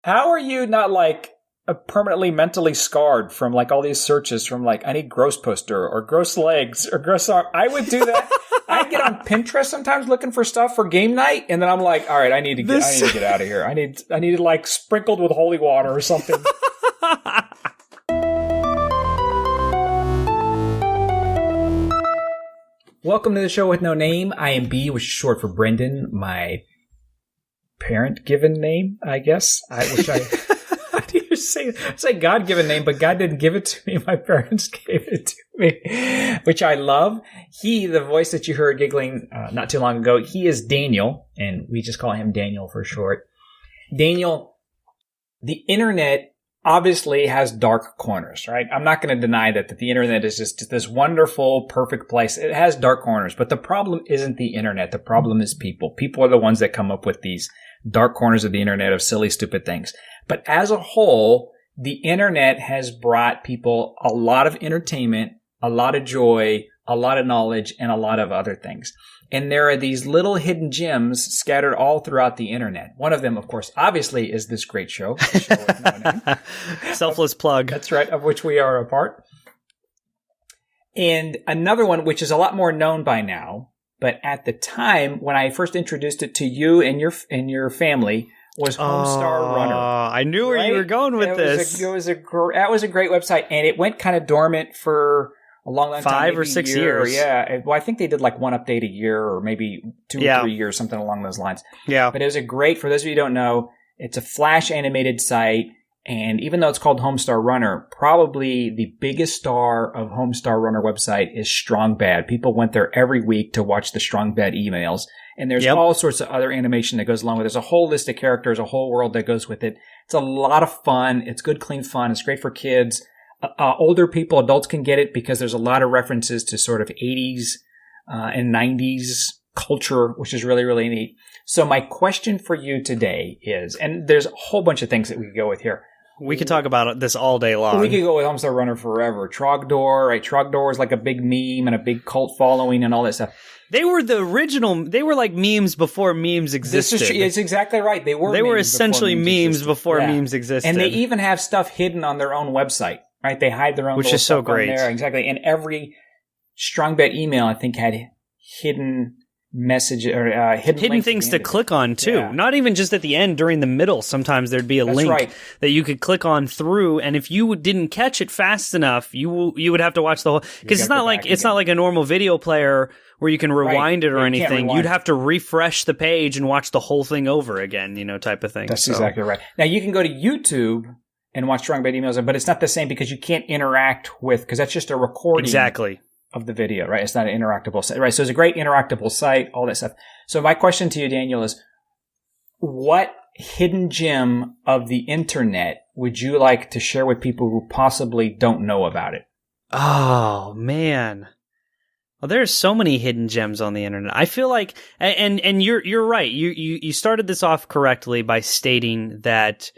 How are you not like permanently mentally scarred from like all these searches from like I need gross poster or gross legs or gross arm? I would do that. I'd get on Pinterest sometimes looking for stuff for game night, and then I'm like, all right, I need to get out of here. I need it like sprinkled with holy water or something. Welcome to the show with no name. I am B, which is short for Brendan, my parent-given name, I guess. How do you say God-given name, but God didn't give it to me. My parents gave it to me, which I love. He, the voice that you heard giggling not too long ago, he is Daniel, and we just call him Daniel for short. Daniel, the internet obviously has dark corners, right? I'm not going to deny that the internet is just this wonderful, perfect place. It has dark corners, but the problem isn't the internet. The problem is people. People are the ones that come up with these dark corners of the internet of silly, stupid things. But as a whole, the internet has brought people a lot of entertainment, a lot of joy, a lot of knowledge, and a lot of other things. And there are these little hidden gems scattered all throughout the internet. One of them, of course, obviously is this great show. With no name. Selfless plug. That's right, of which we are a part. And another one, which is a lot more known by now, but at the time when I first introduced it to you and your family, was Homestar Runner. I knew where you were going with this. That was a great website, and it went kind of dormant for a long time. 5 or 6 years. Yeah. Well, I think they did like one update a year or maybe 2 or 3 years, something along those lines. Yeah. But it was for those of you who don't know, it's a Flash animated site. And even though it's called Homestar Runner, probably the biggest star of Homestar Runner website is Strong Bad. People went there every week to watch the Strong Bad emails. And there's all sorts of other animation that goes along with it. There's a whole list of characters, a whole world that goes with it. It's a lot of fun. It's good, clean fun. It's great for kids. Older people, adults can get it because there's a lot of references to sort of 80s and 90s culture, which is really, really neat. So my question for you today is, and there's a whole bunch of things that we could go with here. We could talk about this all day long. We could go with Homestar Runner forever. Trogdor, right? Trogdor is like a big meme and a big cult following and all that stuff. They were the original. They were like memes before memes existed. It's exactly right. They were essentially memes before memes existed. And they even have stuff hidden on their own website, right? They hide their own, which is so great. There. Exactly. And every Strong Bet email, I think, had hidden message or hidden things to click on too. Yeah. Not even just at the end, during the middle. Sometimes there'd be a link that you could click on through, and if you didn't catch it fast enough, you would have to watch the whole. Because it's not like a normal video player where you can rewind it or anything. You'd have to refresh the page and watch the whole thing over again, type of thing. That's exactly right. Now you can go to YouTube and watch Strong Bet emails, but it's not the same because you can't interact with, because that's just a recording. Exactly. Of the video, right? It's not an interactable site, right? So it's a great interactable site, all that stuff. So my question to you, Daniel, is what hidden gem of the internet would you like to share with people who possibly don't know about it? Oh, man. Well, there's so many hidden gems on the internet. I feel like, and you're right. You started this off correctly by stating that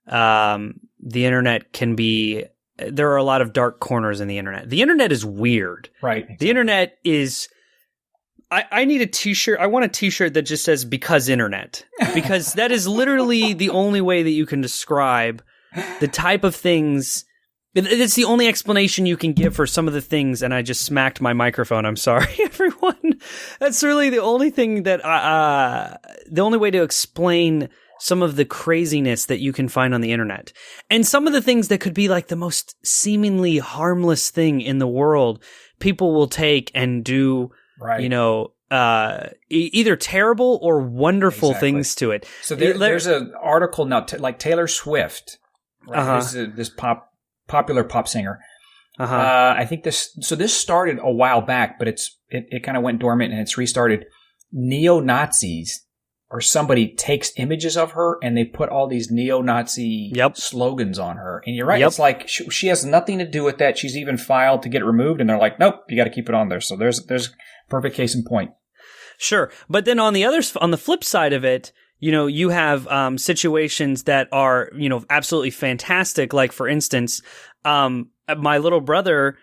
the internet can be. There are a lot of dark corners in the internet. The internet is weird. Right. Exactly. The internet is... I need a t-shirt. I want a t-shirt that just says, because internet. Because that is literally the only way that you can describe the type of things... It's the only explanation you can give for some of the things, and I just smacked my microphone. I'm sorry, everyone. That's really the only thing that... the only way to explain... some of the craziness that you can find on the internet. And some of the things that could be like the most seemingly harmless thing in the world, people will take and do, either terrible or wonderful things to it. So there's an article now, like Taylor Swift, right? This popular pop singer. I think this started a while back, but it kind of went dormant and it's restarted. Neo-Nazis or somebody takes images of her and they put all these neo-Nazi slogans on her. And you're right. It's like she has nothing to do with that. She's even filed to get it removed. And they're like, nope, you got to keep it on there. So there's perfect case in point. Sure. But then on the flip side of it, you have situations that are, absolutely fantastic. Like, for instance, my little brother,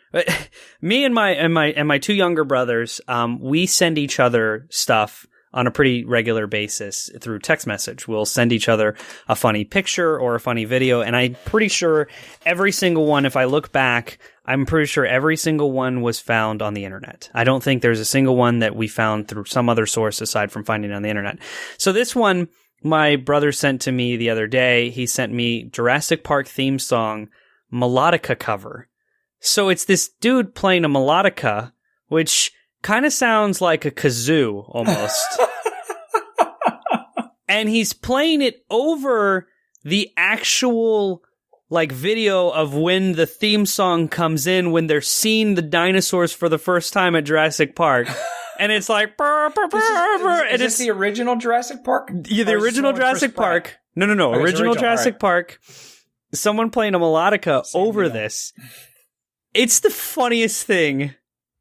me and my two younger brothers, we send each other stuff on a pretty regular basis through text message. We'll send each other a funny picture or a funny video, and I'm pretty sure every single one, if I look back, I'm pretty sure every single one was found on the internet. I don't think there's a single one that we found through some other source aside from finding it on the internet. So this one, my brother sent to me the other day. He sent me Jurassic Park theme song melodica cover. So it's this dude playing a melodica, which kind of sounds like a kazoo almost. And he's playing it over the actual like video of when the theme song comes in, when they're seeing the dinosaurs for the first time at Jurassic Park. And it's like, is this the original Jurassic Park? Yeah, the original Jurassic Park. No. Okay, original Jurassic Park. Someone playing a melodica over this. It's the funniest thing.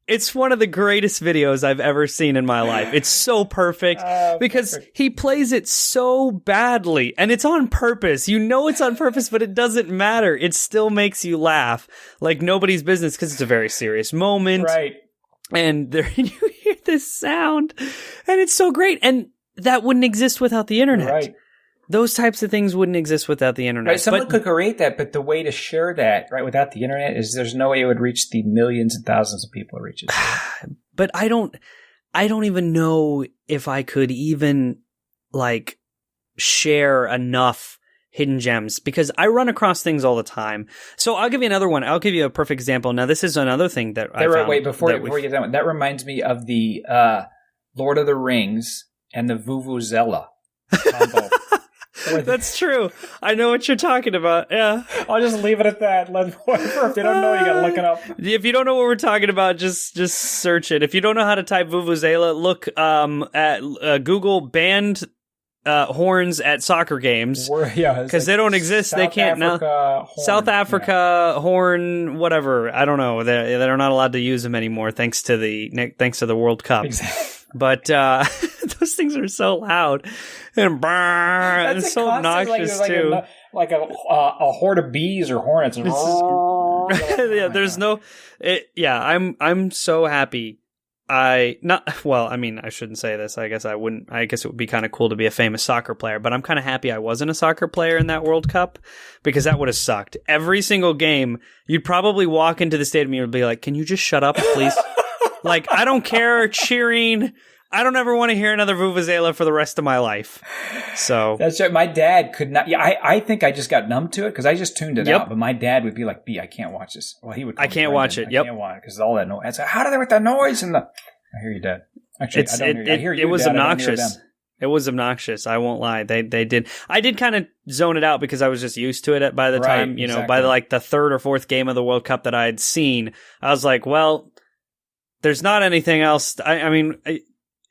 It's one of the greatest videos I've ever seen in my life. It's so perfect because he plays it so badly, and it's on purpose. You know it's on purpose, but it doesn't matter. It still makes you laugh like nobody's business because it's a very serious moment. Right. And there you hear this sound, and it's so great. And that wouldn't exist without the internet. Right. Those types of things wouldn't exist without the internet. Right, someone could create that, but the way to share that, right, without the internet is there's no way it would reach the millions and thousands of people it reaches. But I don't even know if I could even like share enough hidden gems because I run across things all the time. So I'll give you another one. I'll give you a perfect example. Now, this is another thing that I found. Wait, before you get that one, that reminds me of the Lord of the Rings and the Vuvuzela combo. That's true. I know what you're talking about. Yeah. I'll just leave it at that. If you don't know, you gotta look it up. If you don't know what we're talking about, just search it. If you don't know how to type Vuvuzela, look at Google banned horns at soccer games. Because they don't exist. They can't now. South Africa horn, whatever. I don't know. They're not allowed to use them anymore thanks to the World Cup. Exactly. But those things are so loud and it's so obnoxious too. Like a horde of bees or hornets. Yeah, there's no. I'm so happy. I shouldn't say this. I guess I wouldn't. I guess it would be kind of cool to be a famous soccer player, but I'm kind of happy I wasn't a soccer player in that World Cup because that would have sucked. Every single game, you'd probably walk into the stadium and you'd be like, "Can you just shut up, please?" Like, I don't care cheering. I don't ever want to hear another Vuvuzela for the rest of my life. So that's right. My dad could not. Yeah, I think I just got numb to it because I just tuned it out. But my dad would be like, "B, I can't watch this." Well, he would. I can't watch it. I can't watch it because all that noise. I said, "How do they with that noise?" And I hear you, Dad. Actually, I don't hear you. I hear you. It was Dad, obnoxious. It was obnoxious. I won't lie. They did. I did kind of zone it out because I was just used to it by the time, by like the third or fourth game of the World Cup that I had seen. I was like, well, there's not anything else. I mean,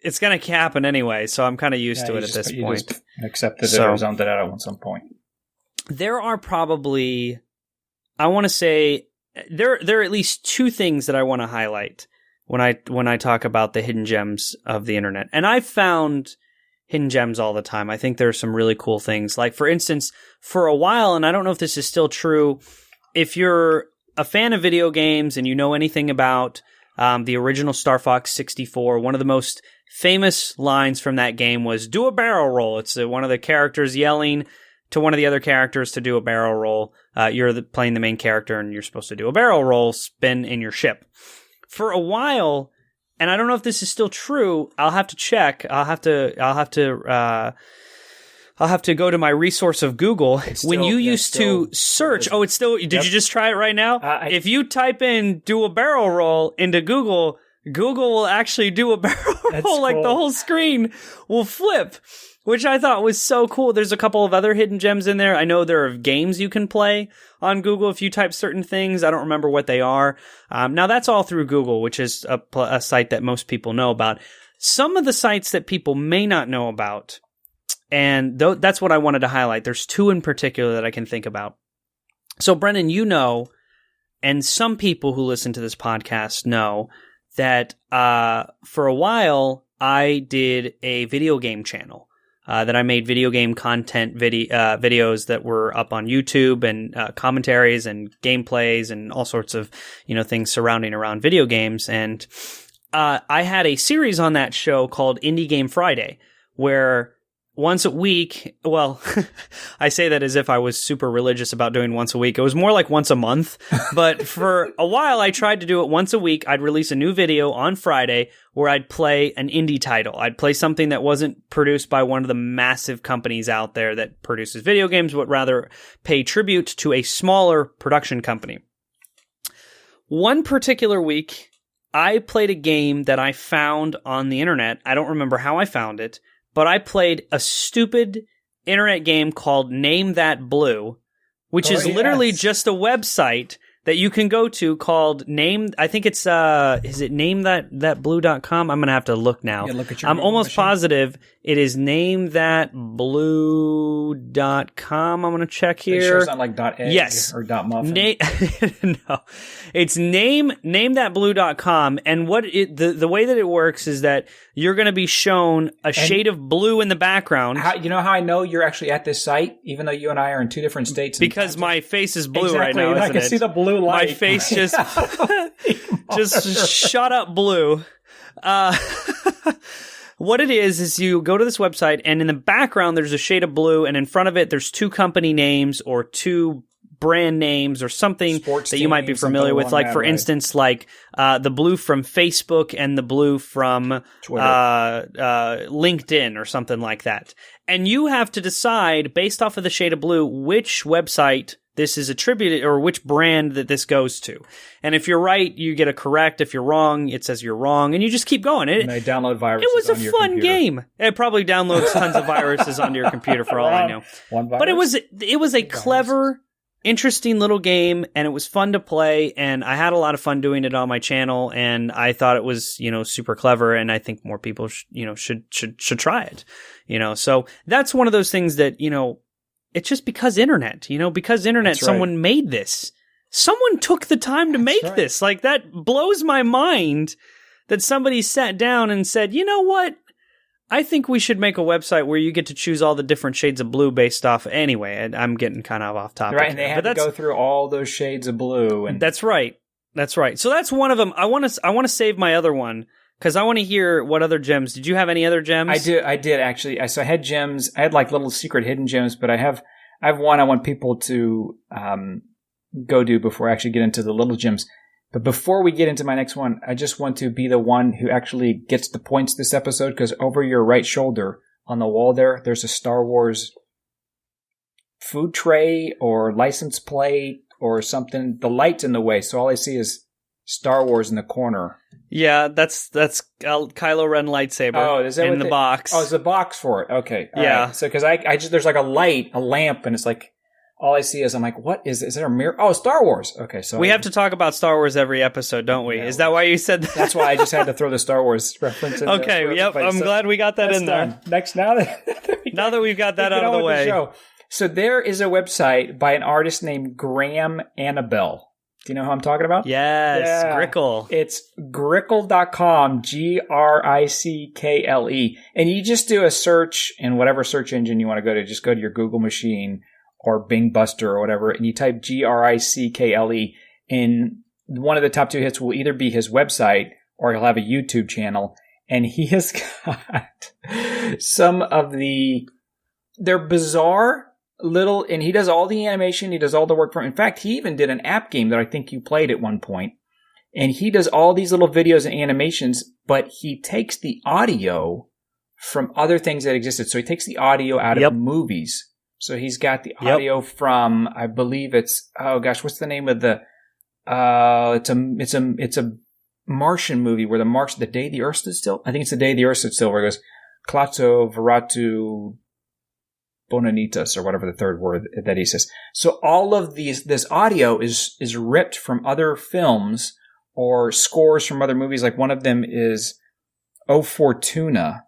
it's going to happen anyway, so I'm kind of used to it at this point. Just accepted it or zoned it out at some point. There are probably, I want to say, there are at least two things that I want to highlight when I talk about the hidden gems of the internet. And I've found hidden gems all the time. I think there are some really cool things. Like, for instance, for a while, and I don't know if this is still true, if you're a fan of video games and you know anything about the original Star Fox 64, one of the most famous lines from that game was, "Do a barrel roll." It's one of the characters yelling to one of the other characters to do a barrel roll. You're playing the main character and you're supposed to do a barrel roll spin in your ship. For a while, and I don't know if this is still true, I'll have to check. I'll have to go to my resource of Google. When you used to search, it's still. Did you just try it right now? If you type in "do a barrel roll" into Google, Google will actually do a barrel roll. Like the whole screen will flip, which I thought was so cool. There's a couple of other hidden gems in there. I know there are games you can play on Google if you type certain things. I don't remember what they are. Now that's all through Google, which is a site that most people know about. Some of the sites that people may not know about, and that's what I wanted to highlight. There's two in particular that I can think about. So, Brendan, you know, and some people who listen to this podcast know that for a while I did a video game channel that I made video game content videos that were up on YouTube and commentaries and gameplays and all sorts of things surrounding around video games. And I had a series on that show called Indie Game Friday, where once a week, well, I say that as if I was super religious about doing once a week. It was more like once a month. But for a while, I tried to do it once a week. I'd release a new video on Friday where I'd play an indie title. I'd play something that wasn't produced by one of the massive companies out there that produces video games, but rather pay tribute to a smaller production company. One particular week, I played a game that I found on the internet. I don't remember how I found it, but I played a stupid internet game called Name That Blue, which is literally just a website that you can go to called I think it's, is it namethatblue.com? I'm going to have to look now. Yeah, look at your I'm almost machine. Positive it is namethatblue.com. I'm going to check here. It sure it's not like .egg yes. or .muffin. No. It's namethatblue.com, and what the way that it works is that you're going to be shown a shade of blue in the background. You know how I know you're actually at this site, even though you and I are in two different states? Because my face is blue exactly, right now, isn't I can see the blue light. My face just shot up blue. What it is you go to this website, and in the background there's a shade of blue, and in front of it there's two company names or two brand names or something Sports that you might be familiar with. Like, for instance, like the blue from Facebook and the blue from LinkedIn or something like that. And you have to decide, based off of the shade of blue, which website this is attributed, or which brand that this goes to. And if you're right, you get a correct. If you're wrong, it says you're wrong, and you just keep going. And they download viruses. It was a fun game. It probably downloads tons of viruses onto your computer for all I know. One virus? But it was a clever, interesting little game, and it was fun to play, and I had a lot of fun doing it on my channel, and I thought it was, super clever, and I think more people should try it. So that's one of those things that, it's just because internet, That's someone right. made this. Someone took the time to make this. Like, that blows my mind that somebody sat down and said, you know what? I think we should make a website where you get to choose all the different shades of blue based off. Anyway, I'm getting kind of off topic. Right, and they have to go through all those shades of blue. And that's right. That's right. So that's one of them. I want to save my other one, because I want to hear what other gems. Did you have any other gems? I did actually. So I had gems. I had like little secret hidden gems, but I have one I want people to go do before I actually get into the little gems. But before we get into my next one, I just want to be the one who actually gets the points this episode, because over your right shoulder on the wall there's a Star Wars food tray or license plate or something. The light's in the way, so all I see is Star Wars in the corner. Yeah, that's Kylo Ren lightsaber. Oh, is that in the box? Oh, it's a box for it. Okay, all yeah. Right. So because I just there's like a lamp, and it's like all I see is I'm like, what is it? Is there a mirror? Oh, Star Wars. Okay, so we have to talk about Star Wars every episode, don't we? Yeah, is that why you said that? That's why I just had to throw the Star Wars reference in. Okay, yep. I'm glad we got that in there. Next, now that we've got that out of the way. So there is a website by an artist named Graham Annabelle. Do you know who I'm talking about? Yes, yeah. Grickle. It's Grickle.com, Grickle. And you just do a search in whatever search engine you want to go to. Just go to your Google machine or Bing Buster or whatever, and you type Grickle. And one of the top two hits will either be his website or he'll have a YouTube channel. And he has got some of they're bizarre little, and he does all the animation, he does all the work for him. In fact, he even did an app game that I think you played at one point. And he does all these little videos and animations, but he takes the audio from other things that existed. So he takes the audio out of movies. So he's got the audio from, I believe it's, oh gosh, what's the name of the, it's a Martian movie where the day the Earth stood still. I think it's the day the Earth stood still, where it goes, Klaatu Veratu Bonanitas, or whatever the third word that he says. So all of this audio is ripped from other films or scores from other movies. Like one of them is O Fortuna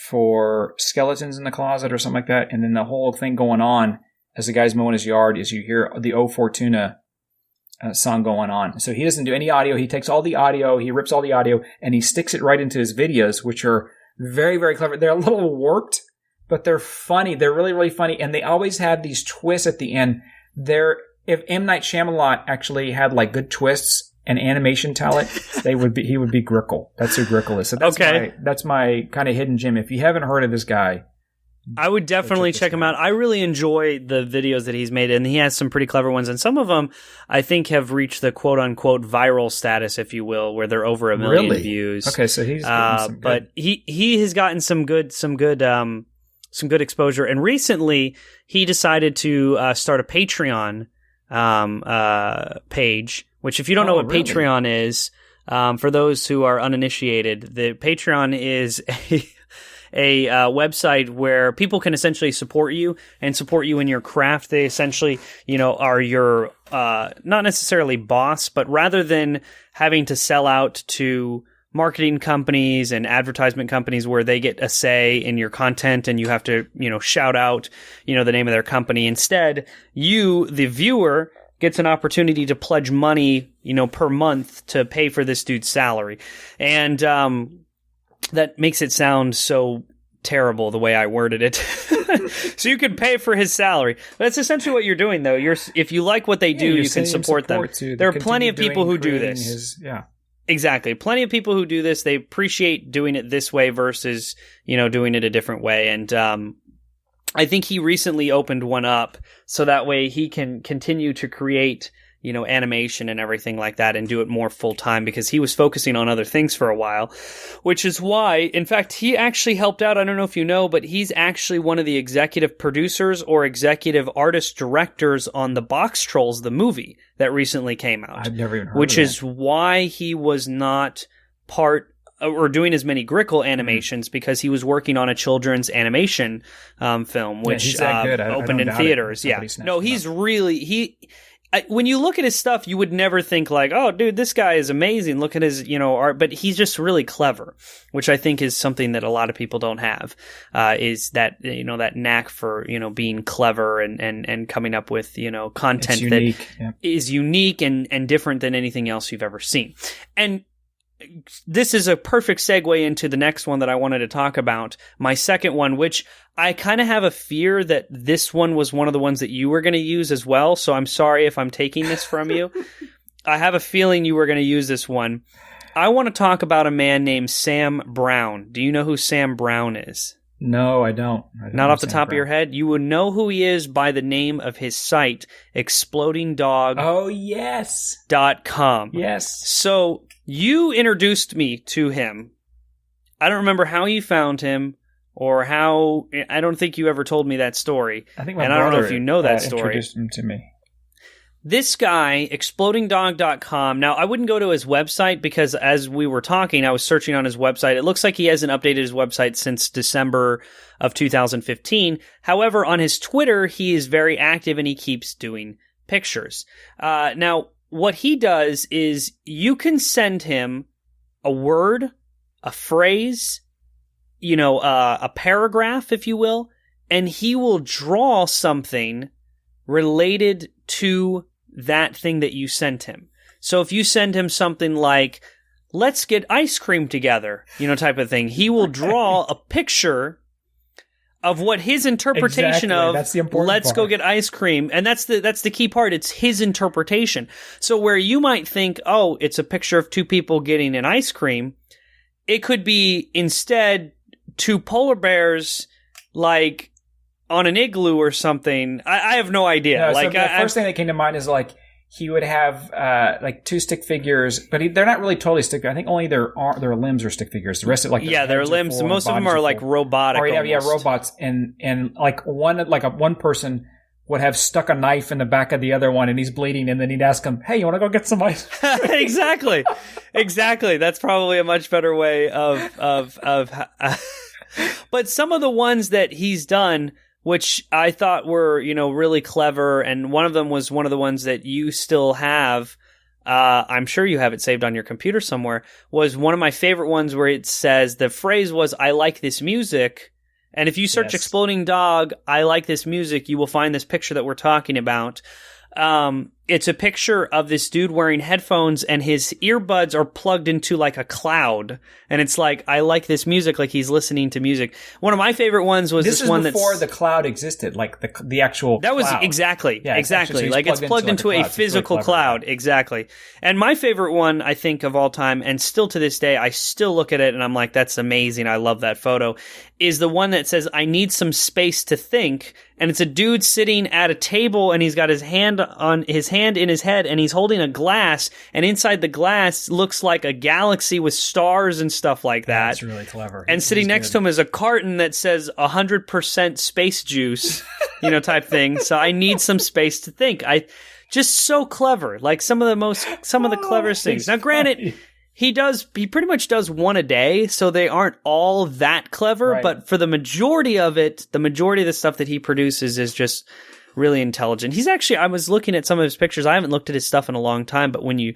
for Skeletons in the Closet or something like that. And then the whole thing going on as the guy's mowing his yard is you hear the O Fortuna song going on. So he doesn't do any audio. He takes all the audio, he rips all the audio, and he sticks it right into his videos, which are very, very clever. They're a little warped, but they're funny. They're really, really funny. And they always have these twists at the end. If M. Night Shyamalan actually had like good twists, and animation talent, he would be Grickle. That's who Grickle is. So that's my kind of hidden gem. If you haven't heard of this guy, I would definitely check him out. I really enjoy the videos that he's made, and he has some pretty clever ones. And some of them, I think, have reached the quote-unquote viral status, if you will, where they're over 1 million views. Okay, so he's getting some but he has gotten some good exposure. And recently, he decided to start a Patreon page. Which, if you don't know what Patreon is, for those who are uninitiated, the Patreon is a website where people can essentially support you in your craft. They essentially, are your not necessarily boss, but rather than having to sell out to marketing companies and advertisement companies where they get a say in your content and you have to, shout out, the name of their company. Instead, you, the viewer, gets an opportunity to pledge money, per month to pay for this dude's salary. And that makes it sound so terrible the way I worded it. So you can pay for his salary. That's essentially what you're doing, though. If you like what they do, you can support them. There are plenty of people who do this. Exactly. Plenty of people who do this. They appreciate doing it this way versus, doing it a different way. And I think he recently opened one up so that way he can continue to create, animation and everything like that and do it more full time because he was focusing on other things for a while, which is why, in fact, he actually helped out. I don't know if you know, but he's actually one of the executive producers or executive artist directors on the Box Trolls, the movie that recently came out. I've never even heard which of that. Is why he was not part or doing as many Grickle animations because he was working on a children's animation film, which opened in theaters. Yeah, no, he's really when you look at his stuff, you would never think like, oh, dude, this guy is amazing. Look at his, art, but he's just really clever, which I think is something that a lot of people don't have, is that, that knack for, being clever and coming up with, content that is unique and different than anything else you've ever seen. And this is a perfect segue into the next one that I wanted to talk about, my second one, which I kind of have a fear that this one was one of the ones that you were going to use as well, so I'm sorry if I'm taking this from you. I have a feeling you were going to use this one. I want to talk about a man named Sam Brown. Do you know who Sam Brown is? No, I don't. Not off the top of your head? You would know who he is by the name of his site, explodingdog.com. Oh, yes. Yes. So you introduced me to him. I don't remember how you found him or how. I don't think you ever told me that story. I think my brother, I don't know if you know that story. Introduced him to me. This guy, explodingdog.com. Now, I wouldn't go to his website because as we were talking, I was searching on his website. It looks like he hasn't updated his website since December of 2015. However, on his Twitter, he is very active and he keeps doing pictures. Now, what he does is you can send him a word, a phrase, a paragraph, if you will, and he will draw something related to that thing that you sent him. So if you send him something like, let's get ice cream together, type of thing, he will draw a picture of what his interpretation of that's the important let's part. Go get ice cream. And that's the key part. It's his interpretation. So where you might think, oh, it's a picture of two people getting an ice cream, it could be instead two polar bears like on an igloo or something. I have no idea. No, so the first thing that came to mind is like he would have like two stick figures, but they're not really totally stick. I think only their limbs are stick figures. The rest of their limbs. Most of them are like robotic. Or robots. And like one person would have stuck a knife in the back of the other one, and he's bleeding, and then he'd ask him, "Hey, you want to go get some ice?" Exactly. That's probably a much better way of. But some of the ones that he's done, which I thought were, really clever, and one of them was one of the ones that you still have, I'm sure you have it saved on your computer somewhere, was one of my favorite ones where it says, the phrase was, "I like this music," and if you search Exploding Dog, "I like this music," you will find this picture that we're talking about. it's a picture of this dude wearing headphones and his earbuds are plugged into like a cloud. And it's like, I like this music, like he's listening to music. One of my favorite ones was this one that's... This is before the cloud existed, like the actual That was cloud. Exactly. Yeah, exactly. Like it's plugged into a physical cloud. Exactly. And my favorite one, I think, of all time, and still to this day, I still look at it and I'm like, that's amazing. I love that photo, is the one that says, I need some space to think. And it's a dude sitting at a table and he's got his hand in his head and he's holding a glass, and inside the glass looks like a galaxy with stars and stuff like that. That's really clever. And sitting next to him is a carton that says 100% space juice, type thing. So I need some space to think. Just so clever. Like some of the cleverest things. Now, granted, he pretty much does one a day, so they aren't all that clever, right. But for the majority of it, the majority of the stuff that he produces is just really intelligent. He's actually, I was looking at some of his pictures. I haven't looked at his stuff in a long time, but when you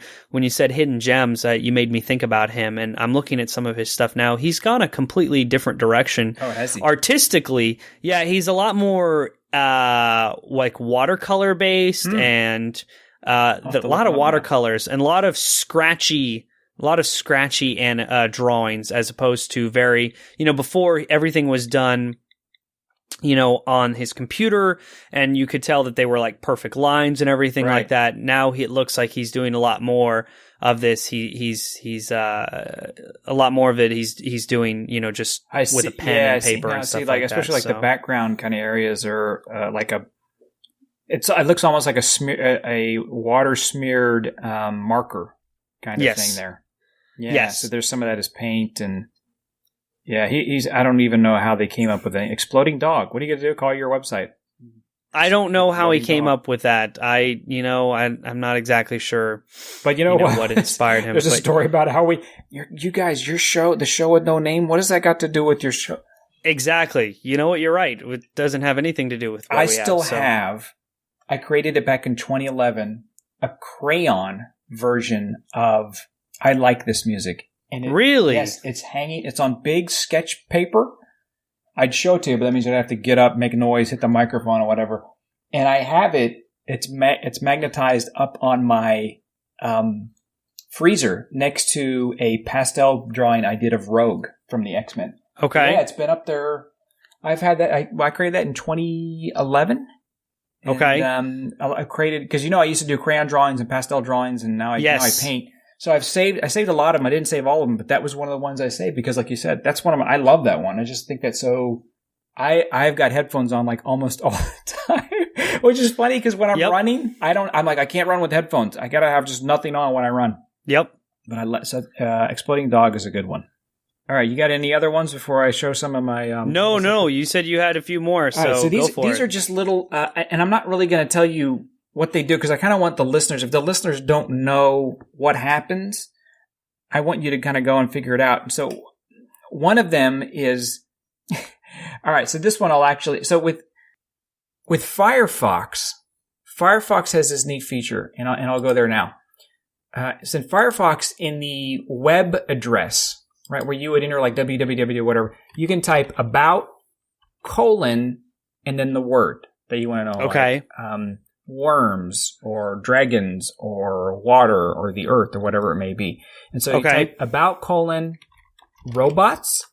said hidden gems, you made me think about him, and I'm looking at some of his stuff now. He's gone a completely different direction. Oh, has he? Artistically, yeah, he's a lot more like watercolor based, and a lot of watercolors and a lot of scratchy and drawings, as opposed to very, before everything was done, on hhis computer, and you could tell that they were like perfect lines and everything like that. Now it looks like he's doing a lot more of this. He's a lot more of it. He's doing, just with a pen and paper and stuff like that. Especially like the background kind of areas are it looks almost like a water smeared marker kind of thing there. Yeah. Yes. So there's some of that as paint, and he's. I don't even know how they came up with an exploding dog. What are you going to do? Call your website? I don't know how he came up with that. I'm not exactly sure. But what inspired him. There's a story about how you guys, the show with no name. What does that got to do with your show? Exactly. You know what? You're right. It doesn't have anything to do with what I created it back in 2011, a crayon version of I Like This Music. And really? Yes, it's hanging. It's on big sketch paper. I'd show it to you, but that means I'd have to get up, make a noise, hit the microphone or whatever. And I have it. It's magnetized up on my freezer next to a pastel drawing I did of Rogue from the X-Men. Okay. Yeah, it's been up there. I've had that. I created that in 2011. Okay. And, I created, because I used to do crayon drawings and pastel drawings, and now I paint. So I saved a lot of them. I didn't save all of them, but that was one of the ones I saved because, like you said, that's one of them. I love that one. I just think that's so. I've got headphones on like almost all the time, which is funny because when I'm running, I'm like, I can't run with headphones. I gotta have just nothing on when I run. Yep. But Exploding Dog is a good one. All right, you got any other ones before I show some of my? No. You said you had a few more, so these, go for it. These are just little, and I'm not really going to tell you what they do because I kind of want the listeners. If the listeners don't know what happens, I want you to kind of go and figure it out. So one of them is, all right. So this one I'll actually. So with Firefox has this neat feature, and I'll go there now. So in Firefox, in the web address, right, where you would enter like www, whatever, you can type about, and then the word that you want to know. Okay. Like, worms or dragons or water or the earth or whatever it may be. And so you type about, robots,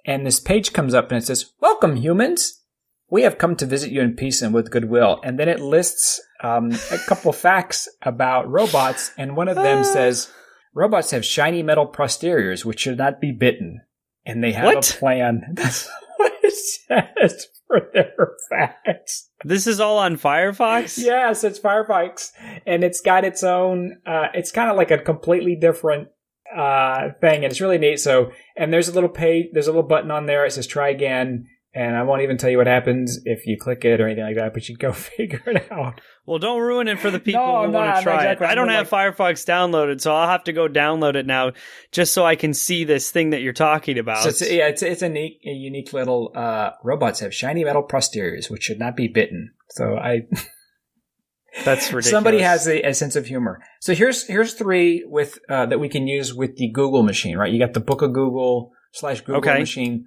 and this page comes up and it says, "Welcome, humans. We have come to visit you in peace and with goodwill." And then it lists a couple facts about robots, and one of them says, "Robots have shiny metal posteriors which should not be bitten, and they have a plan." That's what it says for their facts. This is all on Firefox? Yes, it's Firefox, and it's got its own. It's kind of like a completely different thing, and it's really neat. So, and there's a little button on there. It says "Try again." And I won't even tell you what happens if you click it or anything like that, but you go figure it out. Well, don't ruin it for the people who want to try it. I don't have Firefox downloaded, so I'll have to go download it now just so I can see this thing that you're talking about. So it's a unique little robots have shiny metal posteriors which should not be bitten. So that's ridiculous. Somebody has a sense of humor. So here's three with that we can use with the Google machine, right? You got the Book of Google /Google machine.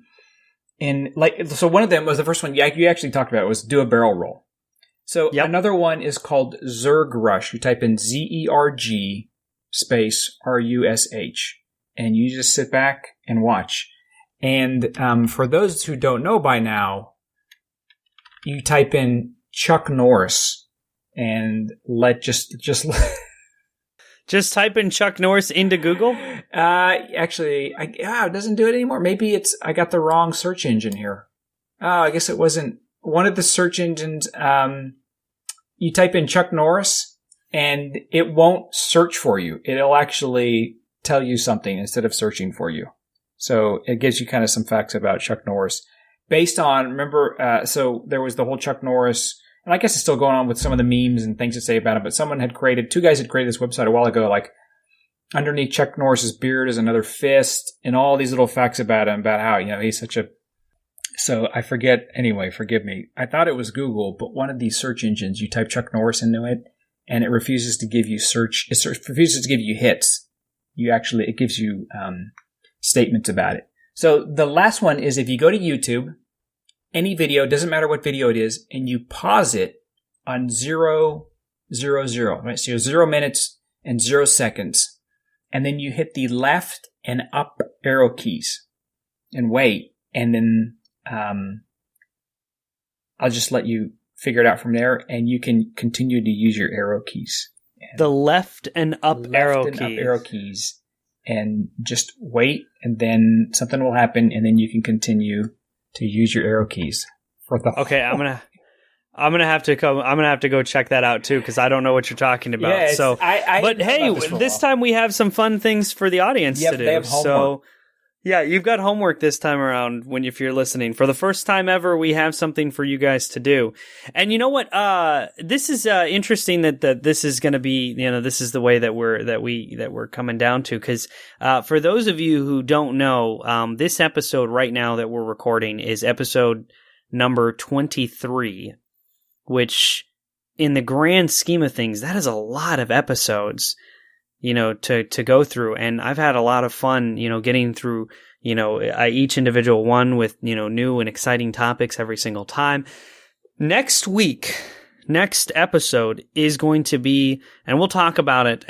And so one of them was the first one you actually talked about was do a barrel roll. So Yep. another one is called Zerg Rush. You type in ZERG space RUSH, and you just sit back and watch. And for those who don't know by now, you type in Chuck Norris and Just type in Chuck Norris into Google. Actually, it doesn't do it anymore. Maybe I got the wrong search engine here. Oh, I guess it wasn't one of the search engines. You type in Chuck Norris and it won't search for you. It'll actually tell you something instead of searching for you. So it gives you kind of some facts about Chuck Norris based on, remember, so there was the whole Chuck Norris, and I guess it's still going on with some of the memes and things to say about it, but two guys had created this website a while ago, like underneath Chuck Norris's beard is another fist and all these little facts about him, about how, he's such a, so I forget, anyway, forgive me. I thought it was Google, but one of these search engines, you type Chuck Norris into it and it refuses to give you refuses to give you hits. It gives you, statements about it. So the last one is if you go to YouTube, any video, doesn't matter what video it is, and you pause it on 0, 0, 0, right? So 0 minutes and 0 seconds. And then you hit the left and up arrow keys and wait. And then I'll just let you figure it out from there, and you can continue to use your arrow keys. The left and up arrow keys. And just wait, and then something will happen, and then you can continue to use your arrow keys for the. Okay, I'm gonna have to go check that out too, because I don't know what you're talking about. Yeah, so, but hey, this time we have some fun things for the audience to do. They have homework. So, yeah, you've got homework this time around. If you're listening for the first time ever, we have something for you guys to do. And you know what? This is interesting that this is going to be. This is the way that we're coming down to. Because for those of you who don't know, this episode right now that we're recording is episode number 23, which, in the grand scheme of things, that is a lot of episodes. To go through. And I've had a lot of fun, getting through, each individual one with, new and exciting topics every single time. Next episode is going to be, and we'll talk about it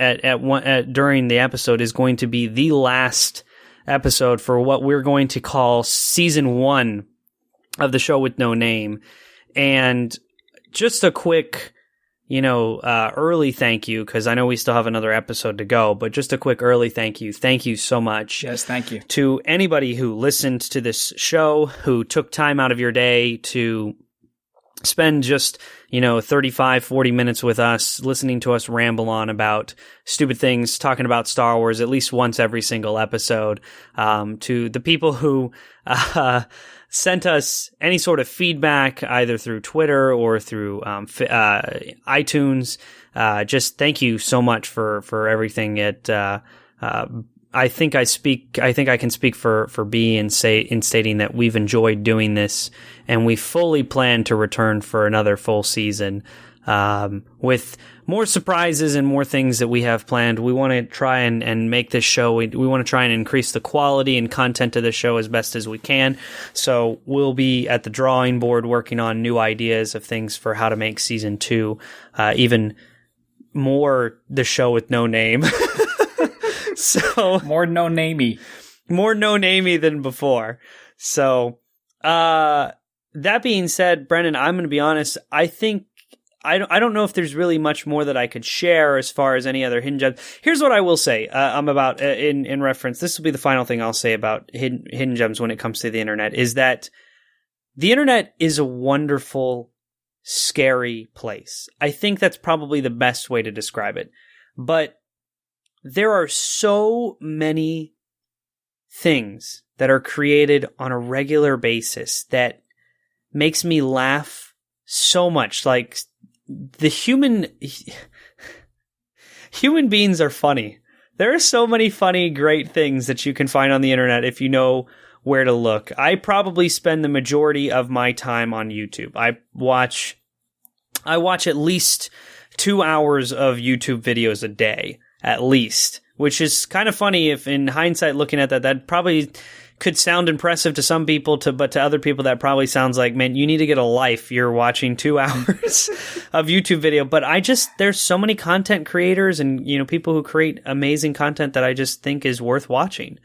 during the episode, is going to be the last episode for what we're going to call season 1 of the show with no name. And just a quick, early thank you, because I know we still have another episode to go, but just a quick early thank you. Thank you so much. Yes, thank you. To anybody who listened to this show, who took time out of your day to spend just, 35, 40 minutes with us, listening to us ramble on about stupid things, talking about Star Wars at least once every single episode. To the people who, sent us any sort of feedback either through Twitter or through iTunes. Just thank you so much for everything. I think I can speak for B in stating that we've enjoyed doing this, and we fully plan to return for another full season with more surprises and more things that we have planned. We want to try and make this show. We want to try and increase the quality and content of the show as best as we can. So we'll be at the drawing board working on new ideas of things for how to make season 2 even more the show with no name. So more no-namey than before. So that being said, Brendan, I'm going to be honest. I think I don't know if there's really much more that I could share as far as any other hidden gems. Here's what I will say. I'm about in reference. This will be the final thing I'll say about hidden gems when it comes to the internet, is that the internet is a wonderful, scary place. I think that's probably the best way to describe it. But there are so many things that are created on a regular basis that makes me laugh so much. Like, the human beings are funny. There are so many funny, great things that you can find on the internet if you know where to look. I probably spend the majority of my time on YouTube. I watch at least 2 hours of YouTube videos a day, at least, which is kind of funny if in hindsight looking at that probably could sound impressive to some people, but to other people that probably sounds like, man, you need to get a life. You're watching 2 hours of YouTube video. But there's so many content creators and, people who create amazing content that I just think is worth watching.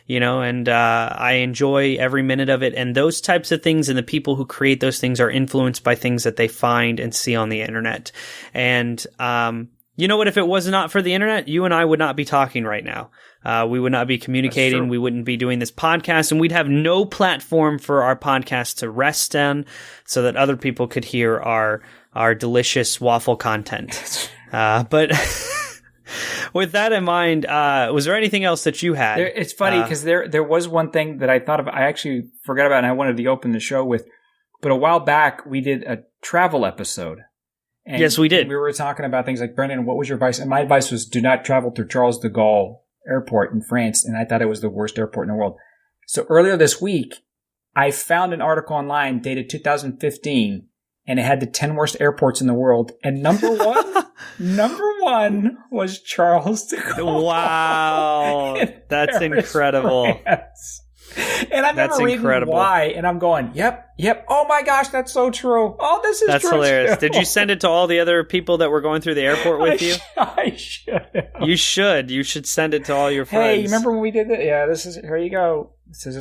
And I enjoy every minute of it. And those types of things and the people who create those things are influenced by things that they find and see on the internet. And, you know what? If it was not for the internet, you and I would not be talking right now. We would not be communicating. We wouldn't be doing this podcast, and we'd have no platform for our podcast to rest on so that other people could hear our delicious waffle content. But with that in mind, was there anything else that you had? It's funny because there was one thing that I thought of. I actually forgot about, and I wanted to open the show with. But a while back, we did a travel episode. And yes, we did. We were talking about things like, Brendan, what was your advice? And my advice was, do not travel through Charles de Gaulle Airport in France. And I thought it was the worst airport in the world. So earlier this week, I found an article online dated 2015, and it had the 10 worst airports in the world. And number one was Charles de Gaulle. Wow. That's incredible. France. And I'm never reading why, and I'm going, yep. Oh my gosh, that's so true. Oh, this is that's true. Hilarious. Did you send it to all the other people that were going through the airport with you? I should. You should. You should send it to all your friends. Hey, you remember when we did that? Yeah, here you go.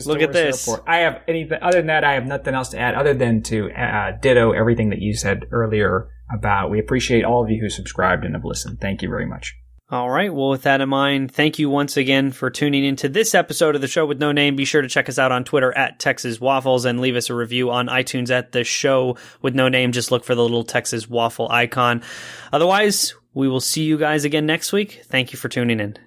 Look at this. Airport. I have anything other than that. I have nothing else to add other than to ditto everything that you said earlier about. We appreciate all of you who subscribed and have listened. Thank you very much. All right. Well, with that in mind, thank you once again for tuning into this episode of The Show with No Name. Be sure to check us out on Twitter at Texas Waffles and leave us a review on iTunes at The Show with No Name. Just look for the little Texas waffle icon. Otherwise, we will see you guys again next week. Thank you for tuning in.